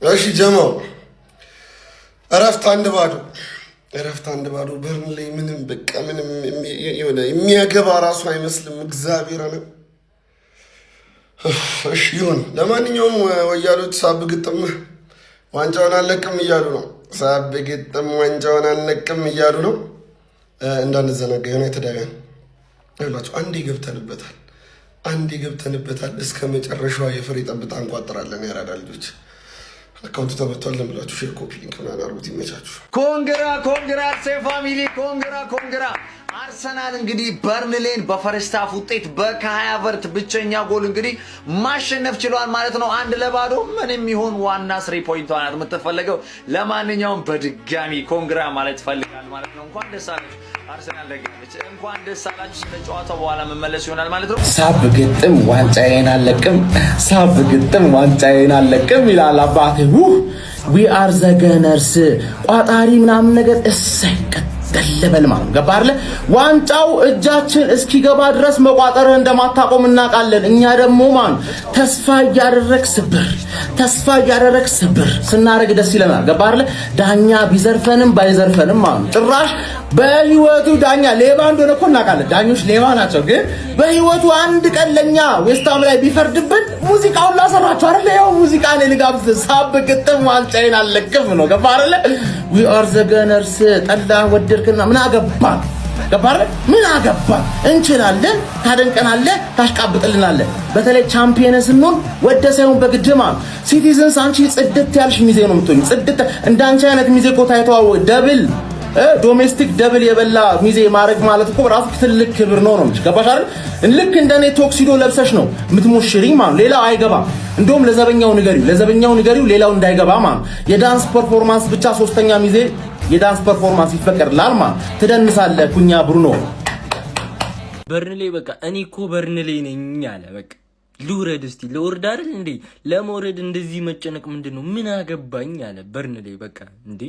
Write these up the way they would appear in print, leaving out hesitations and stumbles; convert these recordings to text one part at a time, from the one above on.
እሺ ጀማው እረፍት አንድ ባዶ በርንሌ ምንም በቃ ምንም የሆነ የሚያገባ ራሱ አይመስልም። እግዚአብሔር አለ። እሺ ይሁን። ለማንኛውም ወያሎች ሳብ ግጥም ዋንጫውን አለቅም እያሉ ነው። ሳብ ግጥም ዋንጫውን አለቅም እያሉ ነው። እንዳንዘናጋ የሆነ የተደረገ ይላችሁ። አንዴ ገብተንበታል። እስከ መጨረሻዋ የፍሬ ጠብታ እንቋጥራለን። ያራዳ ልጆች አካውንቱ ተመቷል ለምላችሁ ሼር ኮፒ ሊንክ ምናምን አርጉት። ይመቻችሁ። ኮንግራ ፋሚሊ ኮንግራ። አርሰናል እንግዲህ በርንሌን በፈርስታፍ ውጤት በካያቨርት ብቸኛ ጎል እንግዲህ ማሸነፍ ችሏል ማለት ነው። 1-0 ምንም ይሁን ዋና 3 ፖይንት ናት የምትፈለገው። ለማንኛውም በድጋሚ ኮንግራ ማለት ፈልጋል ማለት ነው። እንኳን ደስ አላችሁ አርሰናል ደጋፊዎች፣ እንኳን ደስ አላችሁ። ስለ ጨዋታው በኋላ መመለስ ይሆናል ማለት ነው። ሳብ ግጥም ዋንጫዬን አለቅም ይላል አባቴ። ዊ አር ዘ ገነርስ ቋጣሪ ምናምን ነገር እሰይ ደለበል ማለት ገባ አይደለ? ዋንጫው እጃችን እስኪገባ ድረስ መቋጠርህ እንደማታቆም እናውቃለን። እኛ ደግሞ ተስፋ እያደረክ ስብር ስናረግ ደስ ይለናል። ገባ አይደለ? ዳኛ ቢዘርፈንም ባይዘርፈንም ጭራሽ በህይወቱ ዳኛ ሌባ እንደሆነ እኮ እናውቃለን። ዳኞች ሌባ ናቸው። ግን በህይወቱ አንድ ቀን ለኛ ዌስታም ላይ ቢፈርድብን ሙዚቃውን ላሰራችሁ አይደለ? ያው ሙዚቃ ላይ ልጋብዝ። ሳብ ግጥም ዋንጫዬን አለቅም ነው። ገባ አይደለ? ዊ አር ዘ ገነርስ ጠላ ወደድክና ምን አገባን? ገባ አይደለ? ምን አገባን? እንችላለን፣ ታደንቀናለህ፣ ታሽቃብጥልናለህ። በተለይ ቻምፒየንስ ስንሆን ወደ ሳይሆን በግድማ ሲቲዝንስ አንቺ ጽድት ያልሽ ሚዜ ነው የምትሆኝ። ጽድት እንዳንቺ አይነት ሚዜ እኮ ታይተዋው ደብል ዶሜስቲክ ደብል የበላ ሚዜ ማድረግ ማለት እኮ ራሱ ትልቅ ክብር ነው። ገባሽ አይደል? ልክ እንደኔ ቶክሲዶ ለብሰሽ ነው የምትሞሽሪኝ ማለት ሌላው አይገባም። እንደውም ለዘበኛው ንገሪው ሌላው እንዳይገባ ማለት የዳንስ ፐርፎርማንስ ብቻ ሶስተኛ ሚዜ የዳንስ ፐርፎርማንስ ይፈቀድላል ማለት ትደንሳለህ። ኩኛ ብሩኖ በርንሌ በቃ እኔ እኮ በርንሌ ነኝ አለ። በቃ ልውረድ እስቲ ልወርድ አይደል እንዴ? ለመውረድ እንደዚህ መጨነቅ ምንድነው? ምን አገባኝ አለ በርንሌ። በቃ እንዴ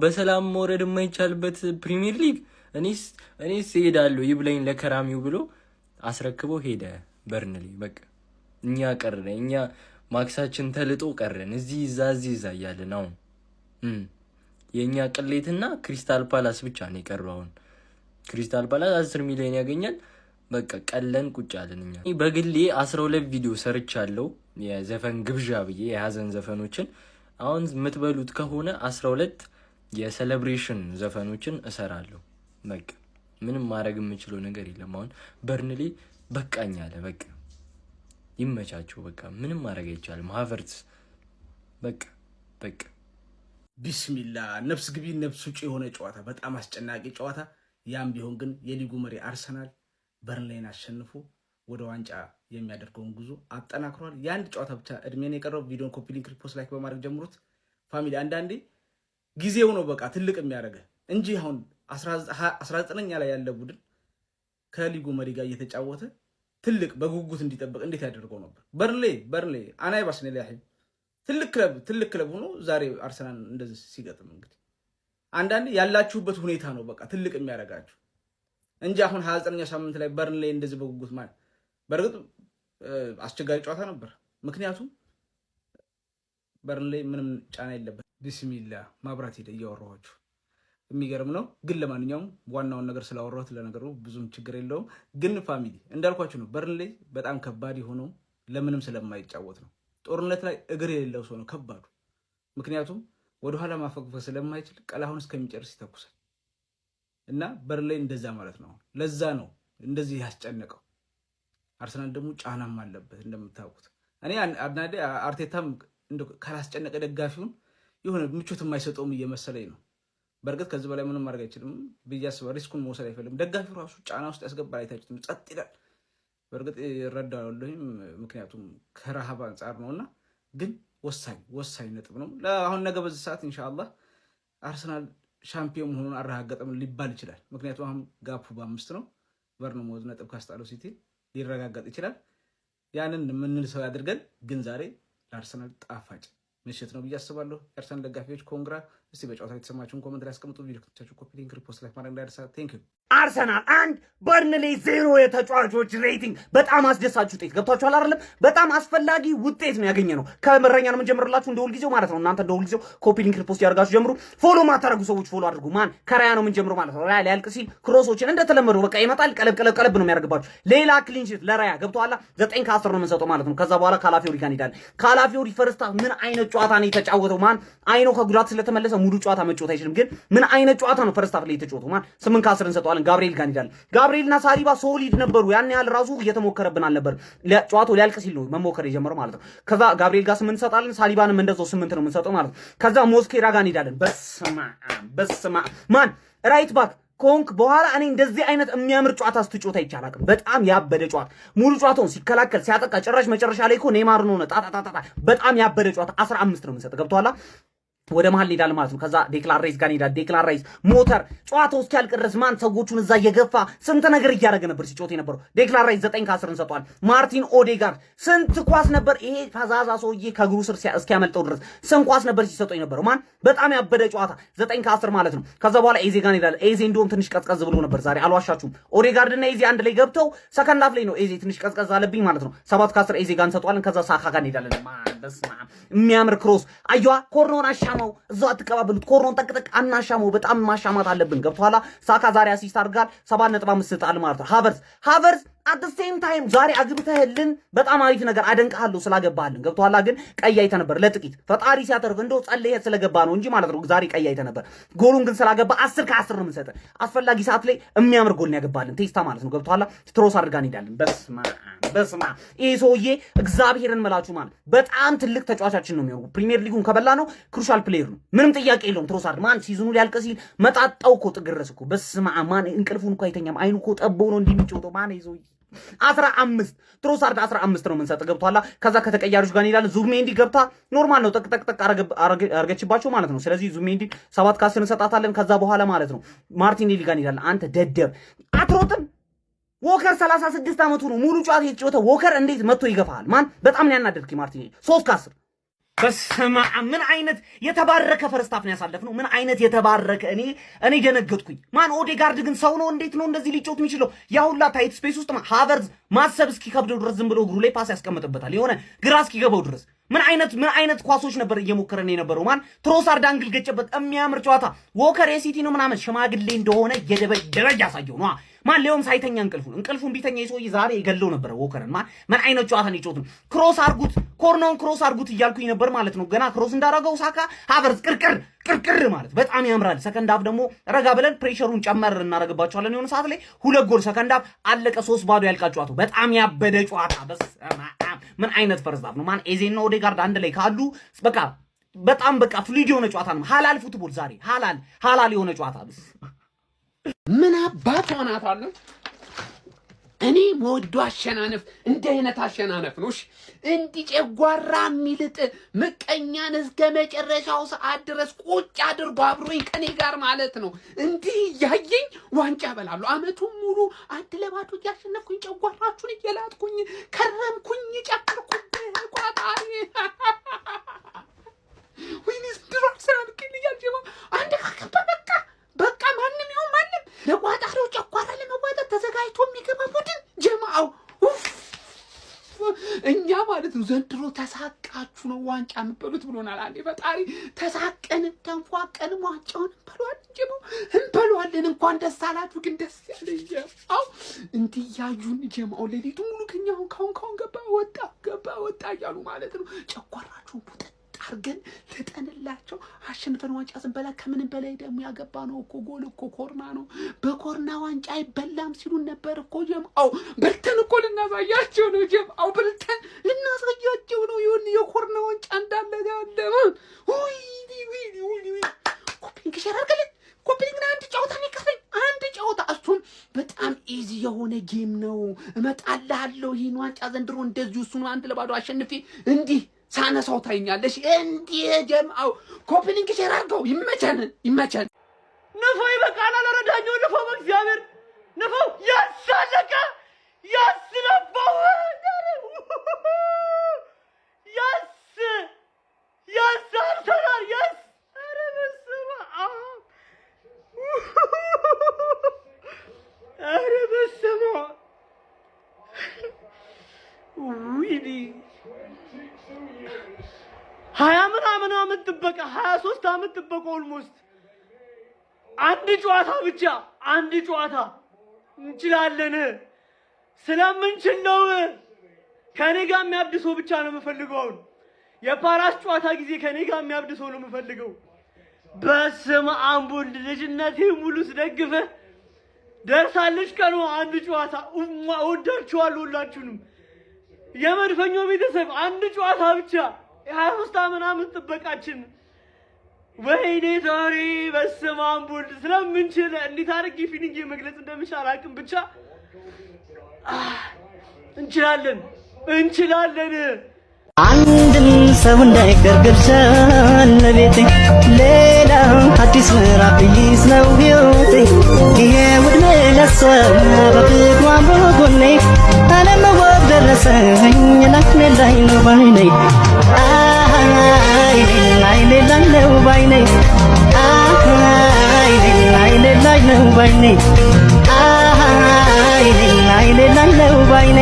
በሰላም መውረድ የማይቻልበት ፕሪሚየር ሊግ እኔስ እሄዳለሁ ይብለኝ ለከራሚው ብሎ አስረክቦ ሄደ በርንሌ። በቃ እኛ ቀረን፣ እኛ ማክሳችን ተልጦ ቀረን። እዚህ እዛ እያለን አሁን የእኛ ቅሌትና ክሪስታል ፓላስ ብቻ ነው የቀረው። አሁን ክሪስታል ፓላስ 10 ሚሊዮን ያገኛል። በቃ ቀለን ቁጭ አለን። እኛ በግሌ 12 ቪዲዮ ሰርቻለሁ የዘፈን ግብዣ ብዬ የሀዘን ዘፈኖችን። አሁን የምትበሉት ከሆነ 12 የሴሌብሬሽን ዘፈኖችን እሰራለሁ። በቃ ምንም ማድረግ የምችለው ነገር የለም። አሁን በርንሌ በቃኝ አለ። በቃ ይመቻቸው። በቃ ምንም ማድረግ አይቻልም። ሃቨርትስ በቃ ቢስሚላ ነፍስ ግቢ ነፍስ ውጪ የሆነ ጨዋታ፣ በጣም አስጨናቂ ጨዋታ። ያም ቢሆን ግን የሊጉ መሪ አርሰናል በርንሌን አሸንፎ ወደ ዋንጫ የሚያደርገውን ጉዞ አጠናክሯል። የአንድ ጨዋታ ብቻ እድሜን የቀረው። ቪዲዮን ኮፒ ሊንክ ሪፖስት ላይክ በማድረግ ጀምሩት ፋሚሊ። አንዳንዴ ጊዜው ነው በቃ ትልቅ የሚያደርገ እንጂ አሁን 19ኛ ላይ ያለ ቡድን ከሊጉ መሪ ጋር እየተጫወተ ትልቅ በጉጉት እንዲጠብቅ እንዴት ያደርገው ነበር። በርንሌ አናይ ባስኔ ላይ ትልቅ ክለብ ሆኖ ዛሬ አርሰናል እንደዚህ ሲገጥም እንግዲህ አንዳንዴ ያላችሁበት ሁኔታ ነው በቃ ትልቅ የሚያደርጋችሁ እንጂ አሁን 29ኛ ሳምንት ላይ በርንሌ እንደዚህ በጉጉት ማለት በርግጥ አስቸጋሪ ጨዋታ ነበር። ምክንያቱም በርንሌ ምንም ጫና የለበት። ቢስሚላ ማብራት ሄደ እያወራኋችሁ የሚገርም ነው። ግን ለማንኛውም ዋናውን ነገር ስላወራሁት ለነገሩ ብዙም ችግር የለውም። ግን ፋሚሊ እንዳልኳችሁ ነው በርንሌ በጣም ከባድ የሆነው ለምንም ስለማይጫወት ነው። ጦርነት ላይ እግር የሌለው ሰው ነው ከባዱ። ምክንያቱም ወደኋላ ማፈግፈግ ስለማይችል ቀላሁን እስከሚጨርስ ይተኩሳል እና በርንሌ እንደዛ ማለት ነው። ለዛ ነው እንደዚህ ያስጨነቀው። አርሰናል ደግሞ ጫናም አለበት እንደምታውቁት። እኔ አድናዴ አርቴታም ካላስጨነቀ ደጋፊውን የሆነ ምቾት የማይሰጠውም እየመሰለኝ ነው። በእርግጥ ከዚህ በላይ ምንም ማድረግ አይችልም ብዬ አስባለሁ። ሪስኩን መውሰድ አይፈልግም። ደጋፊው ራሱ ጫና ውስጥ ያስገባል። አይታችሁትም፣ ጸጥ ይላል። በእርግጥ ይረዳዋለሁኝ ምክንያቱም ከረሃብ አንጻር ነውና፣ ግን ወሳኝ ነጥብ ነው። አሁን ነገ በዚህ ሰዓት ኢንሻአላህ አርሰናል ሻምፒዮን መሆኑን አረጋገጠም ሊባል ይችላል። ምክንያቱም አሁን ጋፑ በ5 ነው። በርንሞዝ ነጥብ ካስጣለው ሲቲ ሊረጋገጥ ይችላል። ያንን ምን ሰው ያድርገን። ግን ዛሬ ለአርሰናል ጣፋጭ ምሽት ነው ብዬ አስባለሁ። የአርሰናል ደጋፊዎች ኮንግራ። እስቲ በጨዋታ የተሰማችሁን ኮመንት ላይ አስቀምጡ። ቪዲዮ ከተቻችሁ ኮፒ ሊንክ ሪፖስት ላይ ማድረግ እንዳይረሳ። ቴንክ ዩ። አርሰናል 1 በርንሌ 0 የተጫዋቾች ሬቲንግ በጣም አስደሳች ውጤት ገብቷችኋል አይደለም? በጣም አስፈላጊ ውጤት ነው ያገኘ ነው። ከመረኛ ነው የምንጀምርላችሁ እንደ ሁልጊዜው ማለት ነው። እናንተ እንደ ሁልጊዜው ኮፒ ሊንክ ሪፖስት ያርጋችሁ ጀምሩ። ፎሎ ማታረጉ ሰዎች ፎሎ አድርጉ። ማን ከራያ ነው የምንጀምረው ማለት ነው። ራያ ሊያልቅ ሲል ክሮሶችን እንደተለመደው በቃ ይመጣል። ቀለብ ነው የሚያደርግባችሁ። ሌላ ክሊን ሺት ለራያ ገብቷላ። 9 ከ10 ነው የምንሰጠው ማለት ነው። ከዛ በኋላ ካላፊዮሪ ጋር እንሄዳለን። ካላፊዮሪ ፈርስታ ምን አይነት ጨዋታ ነው የተጫወተው? ማን አይኖ ከጉዳት ስለተመለሰ ሙሉ ጨዋታ መጫወት አይችልም፣ ግን ምን አይነት ጨዋታ ነው ፈርስታ ላይ የተጫወተው? ማን 8 ከ10 እንሰጠዋለን። ጋብሪኤል ጋር እንሄዳለን። ጋብሪኤልና ሳሊባ ሶሊድ ነበሩ። ያን ያህል ራሱ እየተሞከረብን አልነበር። ለጨዋታው ሊያልቅ ሲል ነው መሞከር የጀመረው ማለት ነው። ከዛ ጋብሪኤል ጋር 8 እንሰጣለን። ሳሊባንም እንደዛው 8 ነው የምንሰጠው ማለት ነው። ከዛ ሞስኬራ ጋር እንሄዳለን። በስማ ማን ራይት ባክ ኮንክ በኋላ እኔ እንደዚህ አይነት የሚያምር ጨዋታ ስትጮታ ይቻላልም። በጣም ያበደ ጨዋታ ሙሉ ጨዋታውን ሲከላከል ሲያጠቃ ጭራሽ መጨረሻ ላይ እኮ ኔይማር ነው ጣጣጣጣ በጣም ያበደ ጨዋታ 15 ነው የምንሰጠው። ገብቷላ። ወደ መሃል ሄዳል ማለት ነው። ከዛ ዴክላን ራይስ ጋር ሄዳል። ዴክላን ራይስ ሞተር ጨዋታው እስኪያልቅ ድረስ ማን ሰዎቹን እዛ እየገፋ ስንት ነገር እያደረገ ነበር ሲጮት የነበረው። ዴክላን ራይስ 9 ከ10 እንሰጠዋል። ማርቲን ኦዴጋርድ ስንት ኳስ ነበር ይሄ ፈዛዛ ሰውዬ ከእግሩ ስር እስኪያመልጠው ድረስ ስንት ኳስ ነበር ሲሰጠው የነበረው። ማን በጣም ያበደ ጨዋታ 9 ከ10 ማለት ነው። ከዛ በኋላ ኤዜ ጋር ሄዳል። ኤዜ እንደውም ትንሽ ቀዝቀዝ ብሎ ነበር ዛሬ አልዋሻችሁም። ኦዴጋርድ እና ኤዜ አንድ ላይ ገብተው ሰከንድ ሃፍ ላይ ነው ኤዜ ትንሽ ቀዝቀዝ አለብኝ ማለት ነው። 7 ከ10 ኤዜ ጋር እንሰጠዋለን። ከዛ ሳካ ጋር ሄዳለን። ማን በስማ የሚያምር ክሮስ አየዋ። ኮርኖን አሻማው እዛው አትቀባበሉት። ኮርኖን ጠቅጠቅ አናሻማው። በጣም ማሻማት አለብን። ገብቷላ። ሳካ ዛሬ አሲስት አድርጋል። 7.5 ስጣል ማለት ነው። ሃቨርስ at the same time ዛሬ አግብተህልን በጣም አሪፍ ነገር አደንቃለሁ ስላገባህልን። ገብቷላ። ግን ቀይ አይተ ነበር ለጥቂት ፈጣሪ ሲያተርፍ እንደው ጸለየ ስለገባ ነው እንጂ ማለት ነው። ዛሬ ቀይ አይተ ነበር። ጎሉን ግን ስላገባ 10 ከ10 ነው የምንሰጠው። አስፈላጊ ሰዓት ላይ የሚያምር ጎል ነው ያገባልን። ቴስታ ማለት ነው። ገብቷላ። ትሮስ አድርጋን እንሄዳለን። በስማ ይሄ ሰውዬ እግዚአብሔርን መላችሁ ማለት በጣም ትልቅ ተጫዋቻችን ነው የሚሆነው። ፕሪሚየር ሊጉን ከበላ ነው ክሩሻል ፕሌየር ነው። ምንም ጥያቄ የለውም። ትሮሳርድ ማን ሲዝኑ ሊያልቅ ሲል መጣጣው እኮ ጥግረስ እኮ በስማ ማን እንቅልፉን እኮ አይተኛም። አይኑ እኮ ጠቦ ነው እንደሚጮተው ማን ይዞ 15 ትሮሳርድ 15 ነው የምንሰጠው። ገብቷላ። ከዛ ከተቀያሪዎች ጋር እንሄዳለን። ዙሜንዲ ገብታ ኖርማል ነው ጠቅጠቅ አርገችባቸው ማለት ነው። ስለዚህ ዙሜንዲ 7 ከ10 እንሰጣታለን። ከዛ በኋላ ማለት ነው ማርቲኔሊ ጋር እንሄዳለን። አንተ ደደብ አትሮጥም። ዎከር 36 ዓመቱ ነው። ሙሉ ጨዋታ የተጫወተ ዎከር እንዴት መጥቶ ይገፋል? ማን በጣም ነው ያናደድክ ማርቲኔሊ 3 ከ10 በስማ ምን አይነት የተባረከ ፈርስታፍ ነው ያሳለፍነው። ምን አይነት የተባረከ እኔ ደነገጥኩኝ። ማን ኦዴጋርድ ግን ሰው ነው? እንዴት ነው እንደዚህ ሊጮት የሚችለው? ያ ሁላ ታይት ስፔስ ውስጥ ሃቨርዝ ማሰብ እስኪከብደው ድረስ ዝም ብሎ እግሩ ላይ ፓስ ያስቀምጥበታል የሆነ ግራ እስኪገባው ድረስ። ምን አይነት ኳሶች ነበር እየሞከረን የነበረው? ማን ትሮሳርድ አንግል ገጨበት። የሚያምር ጨዋታ። ዎከር የሲቲ ነው ምናምን ሽማግሌ እንደሆነ የደረጃ ያሳየው ነው። ማን ሊዮም ሳይተኛ እንቅልፉን ቢተኛ የሰውዬ ዛሬ የገለው ነበር ዎከርን። ምን አይነት ጨዋታ ነው የጮቱን? ክሮስ አርጉት፣ ኮርናውን ክሮስ አርጉት እያልኩኝ ነበር ማለት ነው። ገና ክሮስ እንዳረገው ሳካ ሃቨርዝ ቅርቅር ማለት በጣም ያምራል። ሰከንድ ሃፍ ደግሞ ረጋ ብለን ፕሬሸሩን ጨመር እናረጋባቸዋለን። የሆነ ሰዓት ላይ 2 ጎል ሰከንድ ሃፍ አለቀ። 3-0 ያልቃል ጨዋታው። በጣም ያበደ ጨዋታ። ምን አይነት ፈርስት ሃፍ ነው? ማን ኤዜና ኦዴጋርድ አንድ ላይ ካሉ በጣም ፍሉይድ የሆነ ጨዋታ ነው። ሀላል ፉትቦል ዛሬ ሀላል የሆነ ጨዋታ ነው። ምን አባት ሆናታለሁ። እኔ ወዶ አሸናነፍ እንደ አይነት አሸናነፍ ነው። እንዲህ ጨጓራ የሚልጥ ምቀኛን እስከ መጨረሻው ሰዓት ድረስ ቁጭ አድርጎ አብሮኝ ከኔ ጋር ማለት ነው። እንዲህ እያየኝ ዋንጫ በላለሁ። አመቱን ሙሉ 1-2 እያሸነፍኩኝ ጨጓራችሁን እየላጥኩኝ ከረምኩኝ። ጨከርኩኝ ቋጣሪ ወይኔስ ድራክስ አልከልኛል ጀማ አንድ በቃ ማንም ይሁን ማንም ለቋጣሪው ጨጓራ ለመዋጣት ተዘጋጅቶ የሚገባ ቡድን ጀማው እኛ ማለት ነው። ዘንድሮ ተሳቃችሁ ነው ዋንጫ የምትበሉት ብሎናል አንዴ ፈጣሪ። ተሳቀንም ተንፏቀንም ዋንጫውን እንበሏለን። እንኳን ደስ አላችሁ። ግን ደስ ያለኝ ጀማው እንዲያዩን ጀማው ሌሊቱ ሙሉ ከኛው ካሁን ገባ ወጣ እያሉ ማለት ነው። ጨጓራችሁን ቡጥ አርገን ልጠንላቸው አሸንፈን ዋንጫ ስንበላ ከምንም በላይ ደግሞ ያገባ ነው እኮ ጎል እኮ ኮርና ነው። በኮርና ዋንጫ አይበላም ሲሉን ነበር እኮ ጀምአው። በልተን እኮ ልናሳያቸው ነው ጀምአው። በልተን ልናሳያቸው ነው። ይሁን የኮርና ዋንጫ እንዳለ ያለማ ወይ ኮፒንግ ሸራርገለ ኮፒንግ አንድ ጨዋታ ነው ከፈኝ አንድ ጨዋታ። እሱም በጣም ኢዚ የሆነ ጌም ነው። እመጣልሃለሁ ይሄን ዋንጫ ዘንድሮ እንደዚሁ እሱን 1-2 አሸንፌ እንዲህ ሳነሳው ታይኛለሽ። እንዲህ ጀምአው ኮፒሊንግ ሼር አድርገው። ይመቸን። ንፎ ይበቃናል። አረዳኛው ንፎ በእግዚአብሔር ንፎ ያሳለቀ ያስነፋው ዓመት ጥበቃ 23 ዓመት ጥበቃ ኦልሞስት አንድ ጨዋታ ብቻ አንድ ጨዋታ እንችላለን። ስለምንችል ነው። ከኔ ጋር የሚያብድ ሰው ብቻ ነው የምፈልገው። የፓራስ ጨዋታ ጊዜ ከኔ ጋር የሚያብድ ሰው ነው የምፈልገው። በስመ አብ ወልድ ልጅነቴ ሙሉ ስደግፈ ደርሳለች ቀኑ አንድ ጨዋታ ወዳችኋለሁ ሁላችሁንም። የመድፈኛው ቤተሰብ አንድ ጨዋታ ብቻ 23 ዓመት ጥበቃችን ወይኔ ዛሬ በስመ አብ ወልድ ስለምንችል እንዴት አድርጌ ፊኒንግ መግለጽ እንደምቻል አቅም ብቻ እንችላለን። አንድም ሰው እንዳይቀር ገብቻል ለቤቴ ሌላ አዲስ ምዕራፍ ይዝ ነው ሕይወቴ የውድሜ ለሰብ በፍቅሯ በጎኔ አለመወቅ ደረሰኝ ላይ ነው ባይኔ ላይ ነው ባይኔ ላይ ነው ባይኔ ላይ ነው ባይኔ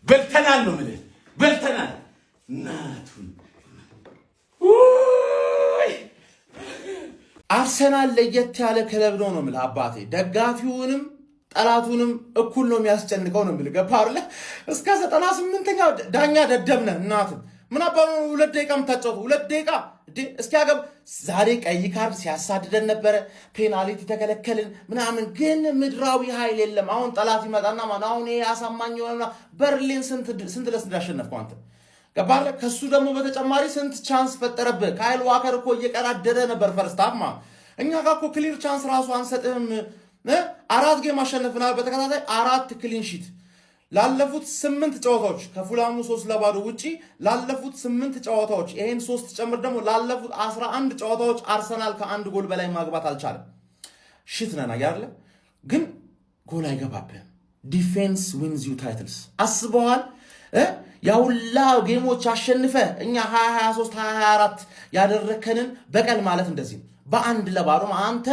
በልተናል ነው የምልህ በልተናል። እናቱን አርሰናል ለየት ያለ ክለብ ነው የምልህ አባቴ። ደጋፊውንም ጠላቱንም እኩል ነው የሚያስጨንቀው ነው የምልህ። ገባህ አይደል? እስከ 98ኛው ዳኛ ደደብነ እናቱን ምን አባው 2 ደቂቃ የምታጫወተው 2 ደቂቃ እስኪያገብ ዛሬ ቀይ ካርድ ሲያሳድደን ነበረ። ፔናልቲ ተከለከልን ምናምን፣ ግን ምድራዊ ኃይል የለም። አሁን ጠላት ይመጣና ማን አሁን ይሄ አሳማኝ የሆነና በርሊን ስንት ለስ እንዳሸነፍከው አንተ ገባህ። ከሱ ደግሞ በተጨማሪ ስንት ቻንስ ፈጠረብህ። ካይል ዋከር እኮ እየቀራደደ ነበር ፈርስት ሃፍ ማለት። እኛ ጋር እኮ ክሊር ቻንስ ራሱ አንሰጥህም። 4 ጌም አሸነፍናል በተከታታይ 4 ክሊን ሺት ላለፉት 8 ጨዋታዎች ከፉላሙ 3-0 ውጪ ላለፉት 8 ጨዋታዎች ይሄን 3 ጨምር ደግሞ ላለፉት 11 ጨዋታዎች አርሰናል ከአንድ ጎል በላይ ማግባት አልቻለም። ሽት ነና ያለ ግን ጎል አይገባብህም። ዲፌንስ ዊንዝ ዩ ታይትልስ አስበዋል። ያውላ ጌሞች አሸንፈ እኛ 2023 2024 ያደረከንን በቀል ማለት እንደዚህ በአንድ ለባዶ አንተ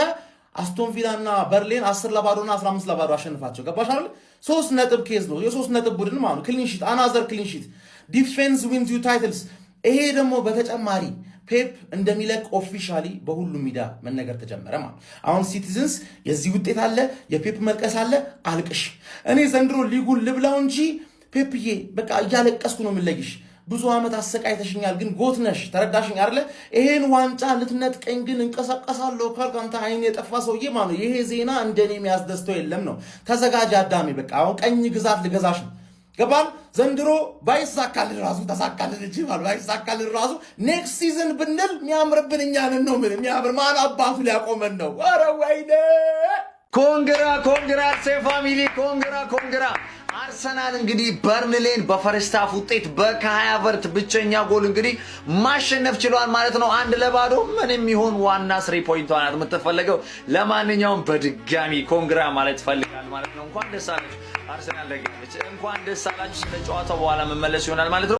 አስቶን ቪላ እና በርሊን 10-0 እና 15-0 አሸንፋቸው ገባሽ አይደል? 3 ነጥብ ኬዝ ነው የ3 ነጥብ ቡድን ማለት ክሊን ሺት አናዘር ክሊን ሺት ዲፌንስ ዊንዝ ዩ ታይትልስ። ይሄ ደግሞ በተጨማሪ ፔፕ እንደሚለቅ ኦፊሻሊ በሁሉም ሚዲያ መነገር ተጀመረ ማለት። አሁን ሲቲዝንስ የዚህ ውጤት አለ የፔፕ መልቀስ አለ አልቅሽ። እኔ ዘንድሮ ሊጉን ልብላው እንጂ ፔፕዬ በቃ እያለቀስኩ ነው የምለይሽ። ብዙ ዓመት አሰቃይተሽኛል፣ ግን ጎትነሽ ተረዳሽኝ አይደለ? ይሄን ዋንጫ ልትነጥቀኝ ግን እንቀሳቀሳለሁ ካልክ አንተ አይን የጠፋ ሰውዬ ማለት ነው። ይሄ ዜና እንደኔ የሚያስደስተው የለም ነው። ተዘጋጅ አዳሜ፣ በቃ አሁን ቀኝ ግዛት ልገዛሽ ነው። ገባን? ዘንድሮ ባይሳካልን ራሱ ተሳካልን እንጂ ማለት ባይሳካልን ራሱ ኔክስት ሲዝን ብንል የሚያምርብን እኛንን ነው። ምን የሚያምር ማን አባቱ ሊያቆመን ነው? ኧረ ወይኔ! ኮንግራ ፋሚሊ ኮንግራ። አርሰናል እንግዲህ በርንሌን በፈርስት ሃፍ ውጤት በካያቨርት ብቸኛ ጎል እንግዲህ ማሸነፍ ችሏል ማለት ነው። 1-0 ምንም ይሁን ዋና 3 ፖይንቷ ናት የምትፈለገው። ለማንኛውም በድጋሚ ኮንግራ ማለት ፈልጋል ማለት ነው። እንኳን ደስ አላችሁ አርሰናል ደጋፊዎች፣ እንኳን ደስ አላችሁ። ስለጨዋታው በኋላ መመለስ ይሆናል ማለት ነው።